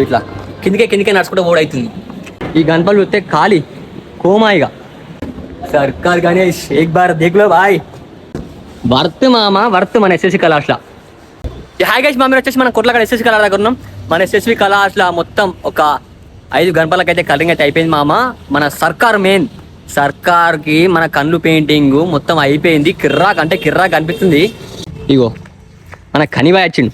ఇట్లా కిందికే నడుచుకుంటే ఓడవుతుంది. ఈ గణపతులు చూస్తే ఖాళీ కోమాయిగా. సర్కార్ గణేష్ ఏక్ బార్ దేఖ్లో బాయ్. వర్త్ మామ వర్త్ మన ఎస్ఎస్సి కళాశాల. హాయ్ గైస్, మా మీరు వచ్చేసి మనం కొట్లాగడ ఎస్ఎస్సి కళాశాల దగ్గర ఉన్నాం. మన ఎస్ఎస్సి కళాశాల మొత్తం ఒక 5 గణపతులకి అయితే కలరింగ్ అయితే అయిపోయింది మామ. మన సర్కార్కి మన కళ్ళు పెయింటింగ్ మొత్తం అయిపోయింది. కిర్రాక్ అంటే కిర్రాక్ అనిపిస్తుంది. ఇగో మన కనిబాయ్ వచ్చిండు.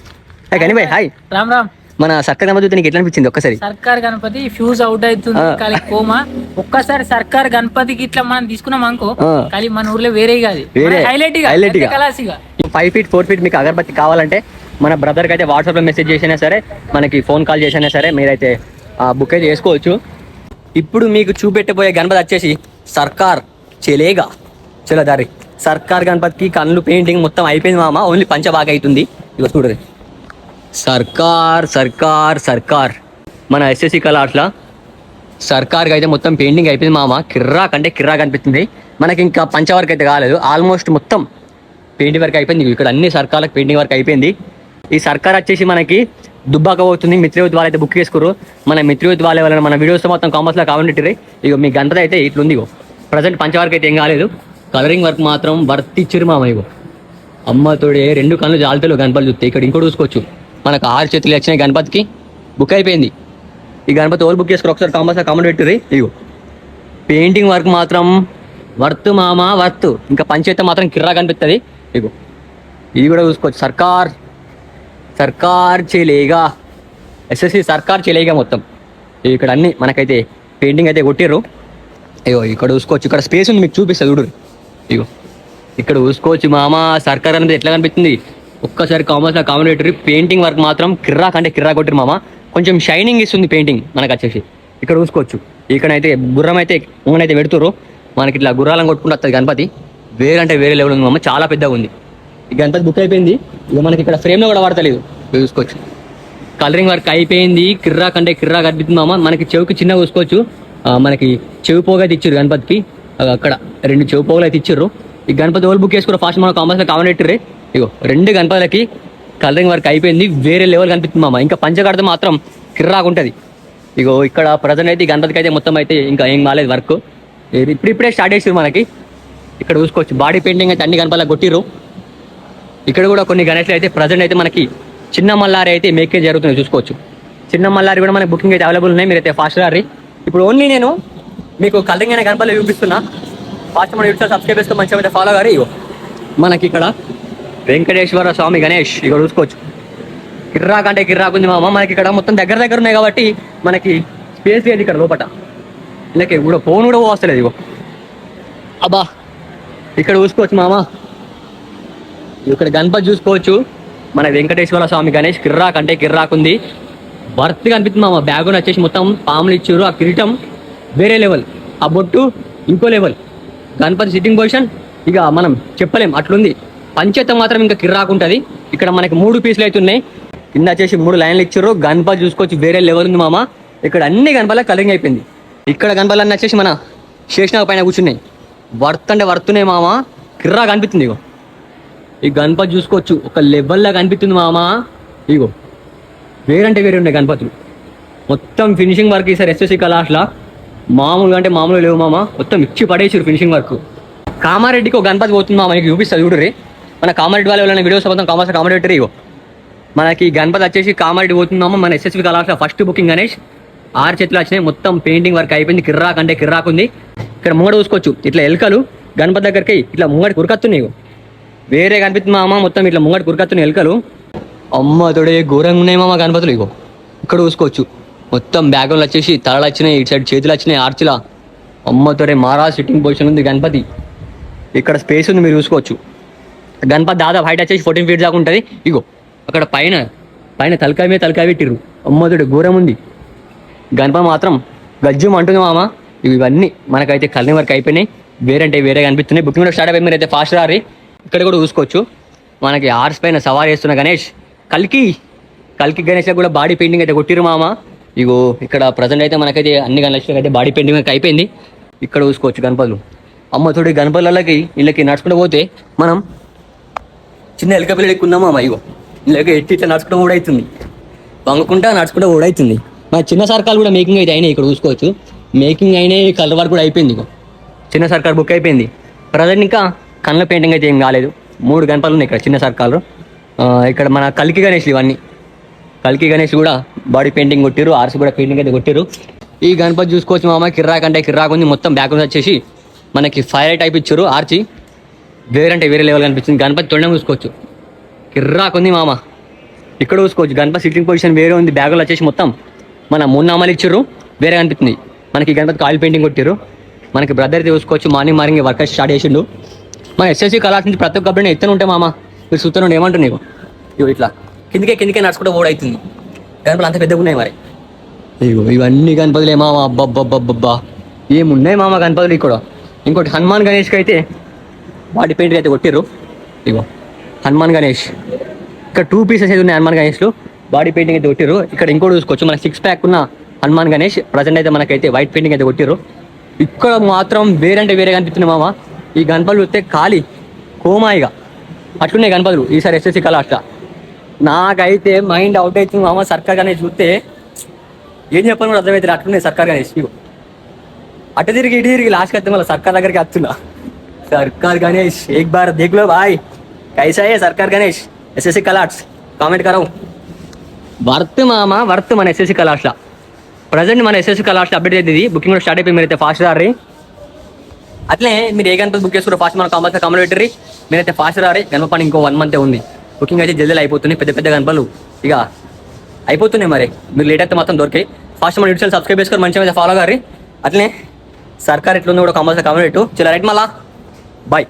కనిబాయ్ హాయ్. రామ్ రామ్. మన సర్కార్ గణపతి నీకు ఎట్లా అనిపించింది? ఒక్కసారి సర్కార్ గణపతి ఫ్యూజ్ అవుట్ అవుతుంది కానీ కోమా. ఒక్కసారి సర్కార్ గణపతికి ఇట్లా మనం తీసుకున్నాం అనుకో కానీ మన ఊర్లో వేరే కాదు, హైలైట్ 5 feet 4 feet మీకు అగరబత్తి కావాలంటే మన బ్రదర్కి అయితే వాట్సాప్ లో మెసేజ్ చేసినా సరే, మనకి ఫోన్ కాల్ చేసినా సరే మీరైతే బుక్ అయితే చేసుకోవచ్చు. ఇప్పుడు మీకు చూపెట్టబోయే గణపతి వచ్చేసి సర్కార్ చెలేగా చెలదారి. సర్కార్ గణపతికి కళ్ళు పెయింటింగ్ మొత్తం అయిపోయింది మామ. ఓన్లీ పంచ బాగా అవుతుంది. ఇక చూడరు సర్కార్ మన ఎస్ఎస్సి కళాశాల సర్కార్కి అయితే మొత్తం పెయింటింగ్ అయిపోయింది మామ. కిర్రాక్ అంటే కిర్రాక్ అనిపిస్తుంది. మనకి ఇంకా పంచ వర్క్ అయితే కాలేదు, ఆల్మోస్ట్ మొత్తం పెయింటింగ్ వర్క్ అయిపోయింది. ఇక్కడ అన్ని సర్కార్లకు పెయింటింగ్ వర్క్ అయిపోయింది. ఈ సర్కార్ వచ్చేసి మనకి దుబ్బాక పోతుంది. మిత్రయూత్ వాళ్ళు అయితే బుక్ చేసుకోరు. మన మిత్రయూత్ వాళ్ళ వల్ల మన వీడియోస్ మొత్తం కామర్స్లో కామెంట్. ఇక మీ గణపతి అయితే ఇట్లుంది. ఇగో ప్రజెంట్ పంచ వర్క్ అయితే ఏం కాలేదు, కలరింగ్ వర్క్ మాత్రం వర్త్ ఇచ్చిరు మామ. ఇగో అమ్మతోడే 2 కళ్ళు జాలతలు గణపతి చూస్తే. ఇక్కడ ఇంకోటి చూసుకోవచ్చు, మనకు 6 చేతులు వచ్చినాయి. గణపతికి బుక్ అయిపోయింది. ఈ గణపతి ఓల్ బుక్ చేసుకోరు, ఒకసారి కామర్స్లో కామెంట్ పెట్టుర్రి. ఇగో పెయింటింగ్ వర్క్ మాత్రం వర్త్ మామ వర్త్. ఇంకా పంచైతే మాత్రం కిర్రా కనిపిస్తుంది. ఇగో ఇది కూడా చూసుకోవచ్చు. సర్కార్ చెలేగా ఎస్ఎస్సి సర్కార్ చెలేగా మొత్తం. ఇక్కడ అన్ని మనకైతే పెయింటింగ్ అయితే కొట్టిర్రు. ఇగో ఇక్కడ చూసుకోవచ్చు, ఇక్కడ స్పేస్ ఉంది మీకు చూపిస్తుంది చూడు. ఇగో ఇక్కడ చూసుకోవచ్చు మామ. సర్కార్ అనేది ఎట్లా కనిపిస్తుంది ఒక్కసారి కామర్స్లో కామెంట్ పెట్టిర్రు. పెయింటింగ్ వర్క్ మాత్రం కిర్రాక్ అంటే కిర్రా కొట్టిరు మామ. కొంచెం షైనింగ్ ఇస్తుంది పెయింటింగ్ మనకు వచ్చేసి. ఇక్కడ చూసుకోవచ్చు, ఇక్కడైతే గుర్రం అయితే ఊనైతే పెడుతుర్రు. మనకి ఇట్లా గుర్రాలను కొట్టుకుంటూ వస్తుంది గణపతి. వేరంటే వేరే లెవెల్ ఉంది మామ, చాలా పెద్దగా ఉంది. ఈ గణపతి బుక్ అయిపోయింది. ఇక మనకి ఇక్కడ ఫ్రేమ్లో కూడా వాడతలేదు. చూసుకోవచ్చు కలరింగ్ వర్క్ అయిపోయింది. కిర్రాక్ అంటే కిర్రాక్ అనిపిస్తుంది మామ. మనకి చెవికి చిన్నగా చూసుకోవచ్చు, మనకి చెవి పోగా అయితే ఇచ్చారు గణపతికి. అక్కడ 2 చెవి పోగలు అయితే ఇచ్చారు. ఈ గణపతి ఓల్ బుక్ చేసుకున్న ఫాస్ట్ మన కామర్స్లో కామెంట్ పెట్టిర్రే. ఇగో 2 గణపతులకి కలరింగ్ వర్క్ అయిపోయింది. వేరే లెవెల్ కనిపిస్తుంది మామ. ఇంకా పంచకడితే మాత్రం కిర్రాక్ ఉంటుంది. ఇగో ఇక్కడ ప్రజెంట్ అయితే ఈ గణపతికి అయితే మొత్తం అయితే ఇంకా ఏం కాలేదు వర్క్. ఇప్పుడే స్టార్ట్ చేసారు మనకి. ఇక్కడ చూసుకోవచ్చు బాడీ పెయింటింగ్ అయితే అన్ని గణపతులకు కొట్టిర్రు. ఇక్కడ కూడా కొన్ని గణేష్లు అయితే ప్రజెంట్ అయితే మనకి చిన్న మల్లారి అయితే మేకేజ్ జరుగుతుంది చూసుకోవచ్చు. చిన్న మల్లారి కూడా మనకి బుకింగ్ అయితే అవైలబుల్ ఉన్నాయి. మీరైతే ఫాస్ట్ రారి. ఇప్పుడు ఓన్లీ నేను మీకు కలరింగ్ అయిన గణపతులు చూపిస్తున్నా. ఫాస్ట్ మన యూట్యూబ్ సబ్స్క్రైబ్ చేసుకొని మంచిగా అయితే ఫాలో గారు. ఇగో మనకి ఇక్కడ వెంకటేశ్వర స్వామి గణేష్ ఇక్కడ చూసుకోవచ్చు. కిర్రాక్ అంటే కిర్రాక్ ఉంది మామ. మనకి ఇక్కడ మొత్తం దగ్గర ఉన్నాయి కాబట్టి మనకి స్పేస్ లేదు ఇక్కడ లోపల. ఇలాగే కూడా ఫోన్ కూడా వస్తలేదు. ఇగో అబ్బా ఇక్కడ చూసుకోవచ్చు మామ. ఇక్కడ గణపతి చూసుకోవచ్చు. మన వెంకటేశ్వర స్వామి గణేష్ కిర్రాక్ అంటే కిర్రాక్ ఉంది. వర్త్ కనిపిస్తుంది మామ. బ్యాగ్ వచ్చేసి మొత్తం పాములు ఇచ్చారు. ఆ కిరీటం వేరే లెవెల్, ఆ బొట్టు ఇంకో లెవెల్. గణపతి సిట్టింగ్ పొజిషన్ ఇక మనం చెప్పలేం అట్లుంది. పంచేతం మాత్రం ఇంకా కిర్రాక్ ఉంటుంది. ఇక్కడ మనకి 3 పీసులు అయితే ఉన్నాయి. కింద వచ్చేసి 3 లైన్లు ఇచ్చారు. గణపతి చూసుకోవచ్చు వేరే లెవెల్ ఉంది మామ. ఇక్కడ అన్ని గణపతులకు కలరింగ్ అయిపోయింది. ఇక్కడ గణపతులు అన్నీ వచ్చేసి మన శేషనాగ పైన కూర్చున్నాయి. వర్త్ అంటే వర్తున్నాయి మామ. కిర్రాక్ కనిపిస్తుంది. ఇగో ఈ గణపతి చూసుకోవచ్చు, ఒక లెవెల్లా కనిపిస్తుంది మామ. ఇగో వేరంటే వేరే ఉన్నాయి గణపతులు. మొత్తం ఫినిషింగ్ వర్క్ ఈసారి ఎస్ఎస్సి కళాశాల మామూలుగా అంటే మామూలు లేవు మామ. మొత్తం ఇచ్చి పడేసారు ఫినిషింగ్ వర్క్. కామారెడ్డికి ఒక గణపతి పోతుంది మామ. మనకి చూపిస్తుంది చూడరి. మన కామారెడ్డి వాళ్ళ వీడియోస్ మొత్తం కామెంట్ పెట్టారు. ఇగో మనకి గణపతి వచ్చేసి కామారెడ్డి పోతున్నామా. మన ఎస్ఎస్సి కళాశాల ఫస్ట్ బుకింగ్ గణేష్ 6 చేతులు వచ్చినాయి. మొత్తం పెయింటింగ్ వర్క్ అయిపోయింది. కిర్రాక్ అంటే కిర్రాక్ ఉంది. ఇక్కడ ముంగడ చూసుకోవచ్చు, ఇట్లా ఎలుకలు గణపతి దగ్గరికి ఇట్లా ముంగడి కురకత్తున్నాయి. వేరే కనిపిస్తుంది మామ. మొత్తం ఇట్లా ముంగడి కురకత్తున్నాయి ఎలుకలు. అమ్మ తోడే ఘోరంగా ఉన్నాయి మామ గణపతులు. ఇగో ఇక్కడ చూసుకోవచ్చు, మొత్తం బ్యాగ్లు వచ్చేసి తలలు వచ్చినాయి. ఇటు సైడ్ చేతులు వచ్చినాయి ఆర్చిలా. అమ్మ తోడే మారా సిట్టింగ్ పొజిషన్ ఉంది గణపతి. ఇక్కడ స్పేస్ ఉంది మీరు చూసుకోవచ్చు. గణపతి దాదాపు హైట్ వచ్చేసి 14 feet దాకా ఉంటుంది. ఇగో అక్కడ పైన తలకాయ మీద తలకాయ పెట్టిర్రు. అమ్మతోడు ఘోరం ఉంది. గణపతి మాత్రం గజ్జం అంటుంది మామ. ఇవన్నీ మనకైతే కలరింగ్ వర్క్ అయిపోయినాయి. వేరంటే వేరే కనిపిస్తున్నాయి. బుకింగ్ కూడా స్టార్ట్ అయిపోయి మీరు అయితే ఫాస్ట్ రారి. ఇక్కడ కూడా చూసుకోవచ్చు, మనకి హార్స్ పైన సవారీ చేస్తున్న గణేష్ కల్కి గణేష్ కూడా బాడీ పెయింటింగ్ అయితే కొట్టిరు మామ. ఇగో ఇక్కడ ప్రజెంట్ అయితే మనకైతే అన్ని గణేష్లకు అయితే బాడీ పెయింటింగ్ అయిపోయింది. ఇక్కడ చూసుకోవచ్చు గణపతులు. అమ్మతోడి గణపతులకి వీళ్ళకి నడుచుకుంటూ పోతే మనం చిన్న ఎలక పిల్లలు ఎక్కున్నామా. ఇగో ఇలాగ ఎట్టి ఇట్లా నడుచుకుంటూ ఓడవుతుంది. వంగకుండా నడుచుకుంటూ ఓడవుతుంది. మా చిన్న సర్కార్ కూడా మేకింగ్ అయితే అయినాయి, ఇక్కడ చూసుకోవచ్చు మేకింగ్ అయినాయి, కలర్ వర్క్ కూడా అయిపోయింది. ఇగో చిన్న సర్కార్ బుక్ అయిపోయింది. ప్రజెంట్ ఇంకా కళ్ళ పెయింటింగ్ అయితే ఏం కాలేదు. 3 గణపతులు ఉన్నాయి ఇక్కడ చిన్న సర్కార్లు. ఇక్కడ మన కల్కి గణేష్, ఇవన్నీ కల్కి గణేష్ కూడా బాడీ పెయింటింగ్ కొట్టిరు, ఆర్స్ కూడా పెయింటింగ్ అయితే కొట్టిరు. ఈ గణపతి చూసుకోవచ్చు మామ, కిర్రాక్ అంటే కిర్రాక్ ఉంది. మొత్తం బ్యాక్గ్రౌండ్ వచ్చేసి మనకి ఫైర్ టైప్ ఇచ్చారు, ఆర్చి వేరంటే వేరే లెవెల్ కనిపిస్తుంది. గణపతి తొండం చూసుకోవచ్చు, కిర్రాక్ ఉంది మామ. ఇక్కడ చూసుకోవచ్చు గణపతి సిట్టింగ్ పొజిషన్ వేరే ఉంది. బ్యాగులు వచ్చేసి మొత్తం మన 3 నామాలు ఇచ్చారు, వేరే కనిపిస్తుంది. మనకి గణపతికి ఆయిల్ పెయింటింగ్ కొట్టారు. మనకి బ్రదర్ అయితే చూసుకోవచ్చు మార్నింగ్ వర్క్ స్టార్ట్ చేసిండు. మన ఎస్ఎస్సి కళాస్ నుంచి ప్రతి ఒక్క అబ్బాయి ఎత్తనే ఉంటాయి మామ. మీరు చూస్తున్నాడు ఏమంటుంది నీకు, ఇగో ఇట్లా కిందికే నడుచుకుంటే ఓడి అవుతుంది. గణపతులు అంత పెద్దగా ఉన్నాయి మరి. ఇగో ఇవన్నీ గణపతులే మామ, అబ్బబ్బబ్బబ్బా ఏమున్నాయి మామ గణపతులు. ఇక్కడ ఇంకోటి హనుమాన్ గణేష్కి అయితే బాడీ పెయింటింగ్ అయితే కొట్టిర్రు. ఇగో హనుమాన్ గణేష్, ఇక్కడ 2 పీసెస్ అయితే ఉన్నాయి హనుమాన్ గణేష్లు, బాడీ పెయింటింగ్ అయితే కొట్టిర్రు. ఇక్కడ ఇంకోటి చూసుకోవచ్చు మన 6 ప్యాక్ ఉన్న హనుమాన్ గణేష్. ప్రజెంట్ అయితే మనకైతే వైట్ పెయింటింగ్ అయితే కొట్టిర్రు. ఇక్కడ మాత్రం వేరంటే వేరే కనిపిస్తున్నాయి మామ. ఈ గణపతులు చూస్తే ఖాళీ కోమాయిగా అట్లున్నాయి గణపతులు ఈసారి ఎస్ఎస్సి కళాశాల. నాకైతే మైండ్ అవుట్ అవుతుంది మామ. సర్కార్ గణేష్ చూస్తే ఏం చెప్పాలి కూడా అర్థమవుతుంది, అట్లున్నాయి సర్కార్ గణేష్. ఇగో అటు తిరిగి ఇటు తిరిగి లాస్ట్కి వస్తే మళ్ళీ సర్కార్ దగ్గరికి వస్తున్నా. సర్కార్ గణేష్ ఏక్ బార్ దేఖ్ లో భాయ్, కైసా హై సర్కార్ గణేష్ ఎస్ఎస్సి కలాట్స్, కామెంట్ కరో. వర్త్ మామ, వర్త్ మన ఎస్ఎస్సి కళాశాల. ప్రజెంట్ మన ఎస్ఎస్సి కళాశాల అప్డేట్ అయితే ఇది, బుకింగ్ కూడా స్టార్ట్ అయిపోయి. మీరైతే ఫాస్ట్ రారీ. అట్లే మీరు ఏ గణపతి బుక్ చేసుకుంటారో ఫాస్ట్ మన కామెంట్ పెట్టండి. మీరైతే ఫాస్ట్ రారీ. గణపతి ఇంకో 1 మంత్ ఉంది. బుకింగ్ అయితే జల్దీ అయిపోతుంది. పెద్ద గణపతులు ఇక అయిపోతున్నాయి. మరి మీరు లేట్ అయితే మొత్తం దొరికాయి. ఫాస్ట్ మన యూట్యూబ్ సబ్స్క్రైబ్ చేసుకొని మంచిగా అయితే ఫాలో గారి. అట్లనే సర్కార్ ఎట్లుందో కూడా కామెంట్ పెట్టు. చలో రైట్ మళ్ళా బాయ్.